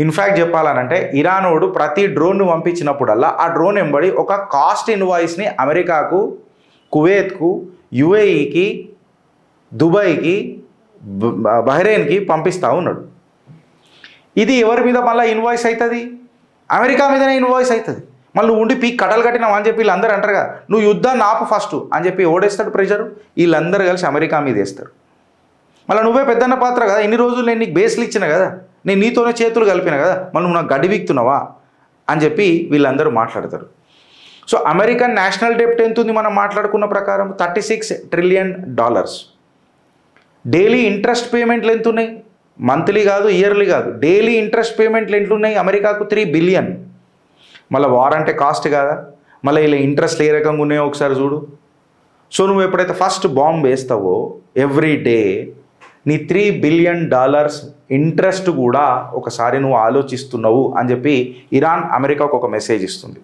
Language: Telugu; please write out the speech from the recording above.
ఇన్ఫ్యాక్ట్ చెప్పాలనంటే ఇరానోడు ప్రతి డ్రోన్ను పంపించినప్పుడల్లా ఆ డ్రోన్ వెంబడి ఒక కాస్ట్ ఇన్వాయిస్ని అమెరికాకు, కువైత్కు, యుఏఈకి, దుబాయ్కి, బహ్రెయిన్కి పంపిస్తూ ఉన్నాడు. ఇది ఎవరి మీద మళ్ళీ ఇన్వాయిస్ అవుతుంది? అమెరికా మీదనే ఇన్వాయిస్ అవుతుంది. మళ్ళీ నువ్వు ఉండి పీక్ కట్టలు కట్టినావు అని చెప్పి వీళ్ళందరూ అంటారు కదా, నువ్వు యుద్ధాన్ని ఆపు ఫస్ట్ అని చెప్పి ఓడేస్తాడు ప్రెషర్. వీళ్ళందరూ కలిసి అమెరికా మీద వేస్తారు. మళ్ళీ నువ్వే పెద్దన్న పాత్ర కదా, ఇన్ని రోజులు నేను నీకు బేస్లు ఇచ్చిన కదా, నేను నీతోనే చేతులు కలిపిన కదా, మళ్ళీ నువ్వు నాకు గడ్డి బిక్తున్నావా అని చెప్పి వీళ్ళందరూ మాట్లాడతారు. సో అమెరికన్ నేషనల్ డెప్ట్ ఎంత ఉంది మనం మాట్లాడుకున్న ప్రకారం? $36 ట్రిలియన్. డైలీ ఇంట్రెస్ట్ పేమెంట్లు ఎంత ఉన్నాయి? మంత్లీ కాదు, ఇయర్లీ కాదు, డైలీ ఇంట్రెస్ట్ పేమెంట్లు ఎంట్లున్నాయి అమెరికాకు? 3 బిలియన్. మళ్ళీ వార్ అంటే కాస్ట్ కాదా? మళ్ళీ ఇలా ఇంట్రెస్ట్ ఏ రకంగా ఉన్నాయో ఒకసారి చూడు. సో నువ్వు ఎప్పుడైతే ఫస్ట్ బాంబ్ వేస్తావో ఎవ్రీ డే నీ $3 బిలియన్ ఇంట్రెస్ట్ కూడా ఒకసారి నువ్వు ఆలోచిస్తున్నావు అని చెప్పి ఇరాన్ అమెరికాకు ఒక మెసేజ్ ఇస్తుంది.